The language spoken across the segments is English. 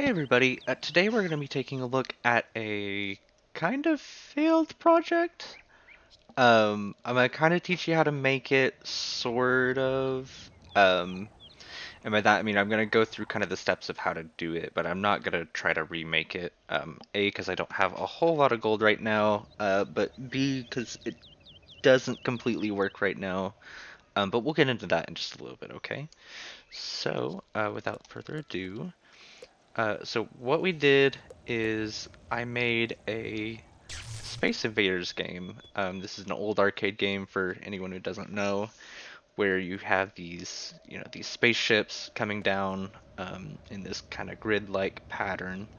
Hey everybody, today we're going to be taking a look at a kind of failed project. I'm going to kind of teach you how to make it, sort of. And by that I mean I'm going to go through kind of the steps of how to do it, but I'm not going to try to remake it. A, because I don't have a whole lot of gold right now, but B, because it doesn't completely work right now. But we'll get into that in just a little bit, okay? So, without further ado, so what we did is I made a Space Invaders game. This is an old arcade game for anyone who doesn't know, where you have these spaceships coming down in this kind of grid-like pattern,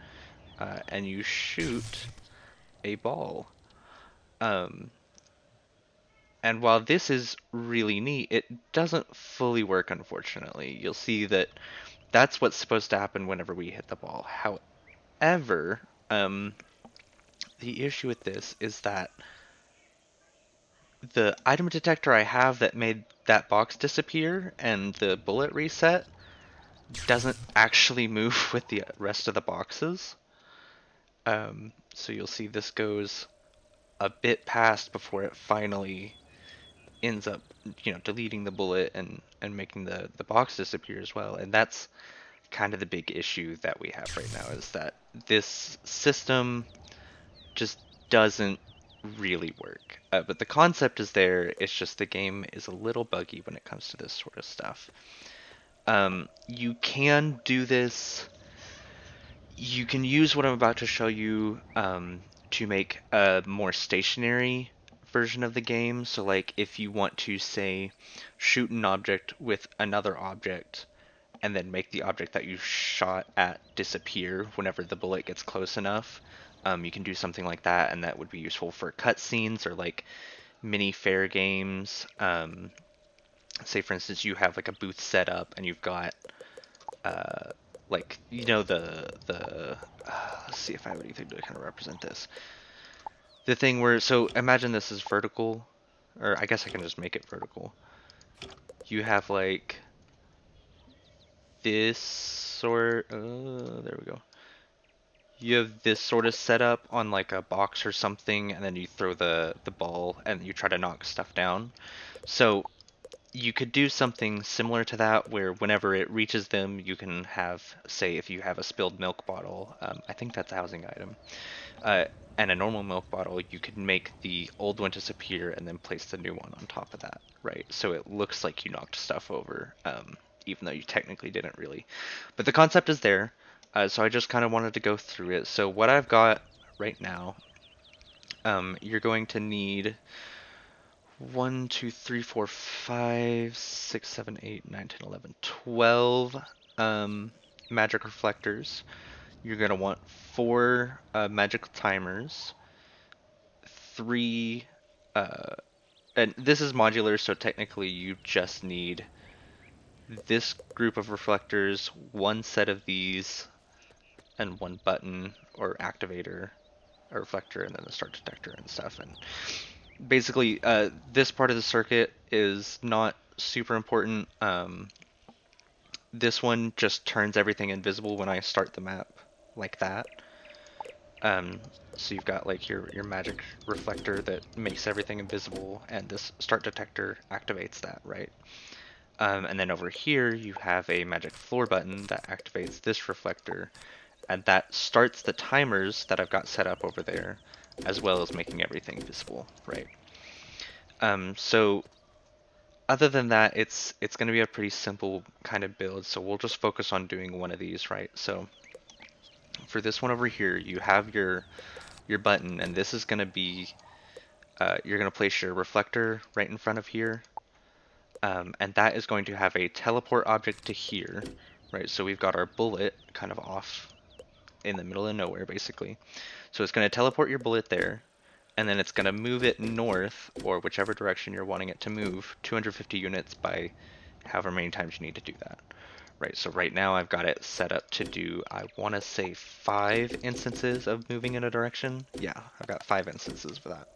and you shoot a ball. Um, and while this is really neat, it doesn't fully work, unfortunately. You'll see that that's what's supposed to happen whenever we hit the ball. However, um, the issue with this is that the item detector I have that made that box disappear and the bullet reset doesn't actually move with the rest of the boxes. So you'll see this goes a bit past before it finally ends up, deleting the bullet and making the box disappear as well. And that's kind of the big issue that we have right now, is that this system just doesn't really work. But the concept is there, it's just the game is a little buggy when it comes to this sort of stuff. You can do this, you can use what I'm about to show you to make a more stationary version of the game. So like if you want to, say, shoot an object with another object and then make the object that you shot at disappear whenever the bullet gets close enough. You can do something like that, and that would be useful for cutscenes or like mini fair games. Say, for instance, you have like a booth set up, and you've got like the let's see if I have anything to kind of represent this. The thing where, so imagine this is vertical, or I guess I can just make it vertical. You have like this sort. There we go. You have this sort of setup on like a box or something, and then you throw the ball and you try to knock stuff down. So you could do something similar to that, where whenever it reaches them, you can have, say, if you have a spilled milk bottle, I think that's a housing item, uh, and a normal milk bottle, you could make the old one disappear and then place the new one on top of that, right? So it looks like you knocked stuff over, even though you technically didn't really. But the concept is there, so I just kind of wanted to go through it. So what I've got right now, you're going to need 1, 2, 3, 4, 5, 6, 7, 8, 9, 10, 11, 12 magic reflectors. You're going to want 4 magical timers, 3, uh, and this is modular, so technically you just need this group of reflectors, 1 set of these, and 1 button or activator, a reflector, and then the start detector and stuff. And basically, this part of the circuit is not super important. This one just turns everything invisible when I start the map, like that. Um, so you've got like your magic reflector that makes everything invisible, and this start detector activates that, right? And then over here you have a magic floor button that activates this reflector, and that starts the timers that I've got set up over there, as well as making everything visible, right? So other than that, it's going to be a pretty simple kind of build, so we'll just focus on doing one of these, right? So for this one over here, you have your button, and this is going to be, you're going to place your reflector right in front of here, and that is going to have a teleport object to here, right? So we've got our bullet kind of off in the middle of nowhere, basically. So it's going to teleport your bullet there, and then it's going to move it north, or whichever direction you're wanting it to move, 250 units by however many times you need to do that. Right, so right now I've got it set up to do, I want to say 5 instances of moving in a direction. Yeah, I've got 5 instances for that.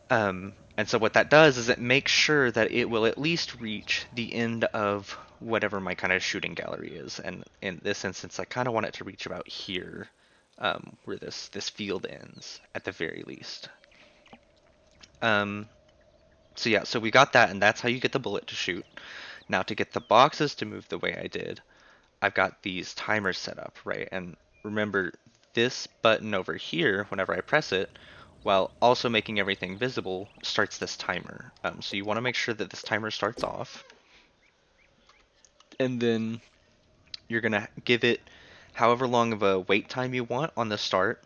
And so what that does is it makes sure that it will at least reach the end of whatever my kind of shooting gallery is. And in this instance, I kind of want it to reach about here, where this field ends at the very least. Um, so yeah, so we got that, and that's how you get the bullet to shoot. Now to get the boxes to move the way I did, I've got these timers set up, right? And remember, this button over here, whenever I press it, while also making everything visible, starts this timer. So you want to make sure that this timer starts off, and then you're gonna give it however long of a wait time you want on the start.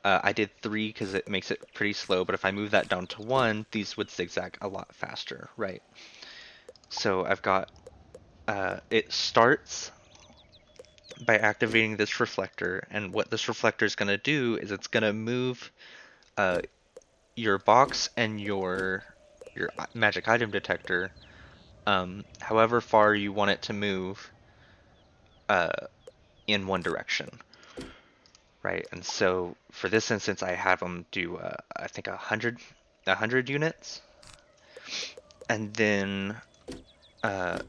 I did 3 because it makes it pretty slow, but if I move that down to 1, these would zigzag a lot faster, right? So I've got, it starts by activating this reflector, and what this reflector is going to do is it's going to move uh, your box and your magic item detector however far you want it to move uh, in one direction, right? And so for this instance, I have them do I think 100 units, and then uh,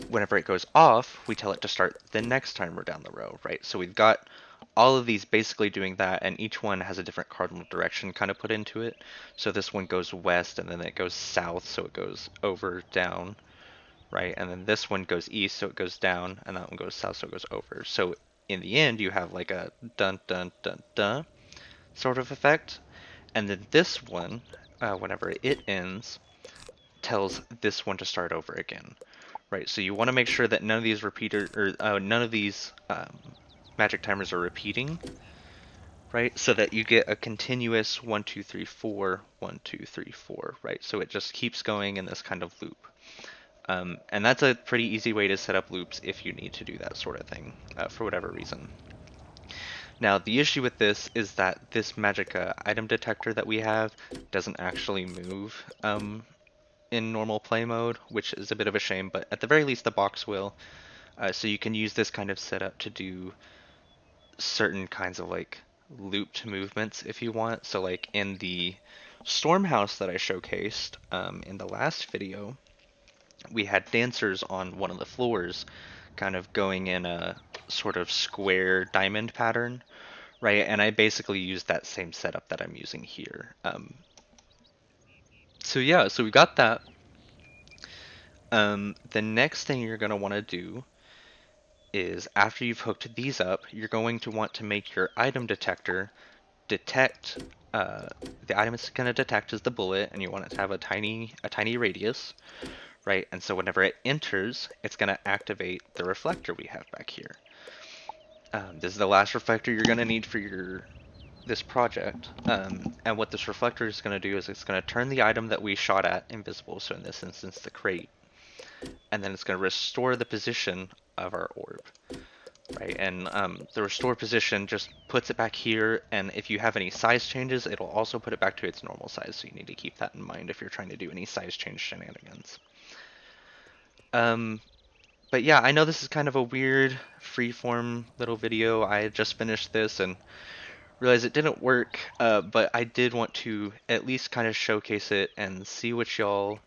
whenever it goes off, we tell it to start the next timer down the row, right? So we've got all of these basically doing that, and each one has a different cardinal direction kind of put into it. So this one goes west, and then it goes south, so it goes over, down, right? And then this one goes east, so it goes down, and that one goes south, so it goes over. So in the end, you have like a dun dun dun dun sort of effect. And then this one, whenever it ends, tells this one to start over again. Right, so you want to make sure that none of these none of these magic timers are repeating, right? So that you get a continuous 1, 2, 3, 4, 1, 2, 3, 4, right? So it just keeps going in this kind of loop. And that's a pretty easy way to set up loops if you need to do that sort of thing for whatever reason. Now, the issue with this is that this magic item detector that we have doesn't actually move in normal play mode, which is a bit of a shame, but at the very least the box will. So you can use this kind of setup to do certain kinds of like looped movements if you want. So like in the storm house that I showcased in the last video, we had dancers on one of the floors kind of going in a sort of square diamond pattern, right? And I basically used that same setup that I'm using here. So yeah, so we got that. The next thing you're going to want to do is after you've hooked these up, you're going to want to make your item detector detect the item it's going to detect is the bullet, and you want it to have a tiny radius, right? And so whenever it enters, it's going to activate the reflector we have back here. This is the last reflector you're going to need for this project. And what this reflector is going to do is it's going to turn the item that we shot at invisible, so in this instance the crate, and then it's going to restore the position of our orb. Right, and the restore position just puts it back here, and if you have any size changes, it'll also put it back to its normal size, so you need to keep that in mind if you're trying to do any size change shenanigans. But yeah, I know this is kind of a weird freeform little video. I had just finished this and realized it didn't work, but I did want to at least kind of showcase it and see what y'all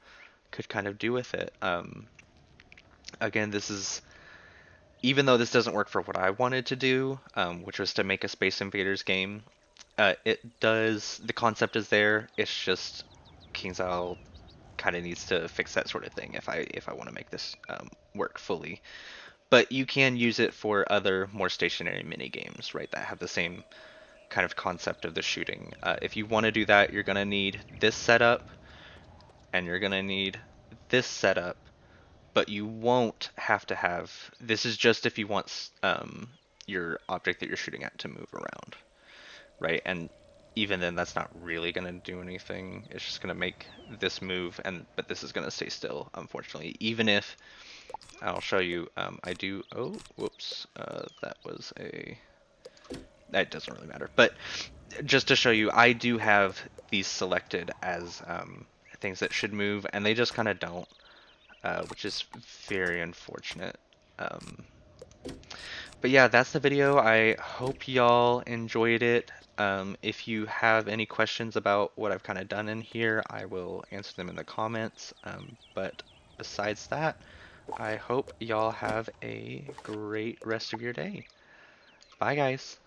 could kind of do with it. Again, this is even though this doesn't work for what I wanted to do, which was to make a Space Invaders game, it does. The concept is there. It's just KingsIsle kind of needs to fix that sort of thing if I want to make this work fully. But you can use it for other more stationary mini games, right? That have the same kind of concept of the shooting. If you want to do that, you're gonna need this setup, and you're gonna need this setup, but you won't have to have, this is just if you want your object that you're shooting at to move around, right? And even then, that's not really going to do anything. It's just going to make this move, but this is going to stay still, unfortunately. Even if, I'll show you, I do, oh, whoops, that doesn't really matter. But just to show you, I do have these selected as things that should move, and they just kind of don't. Which is very unfortunate. Um, but yeah, that's the video. I hope y'all enjoyed it. If you have any questions about what I've kind of done in here, I will answer them in the comments. But besides that, I hope y'all have a great rest of your day. Bye, guys.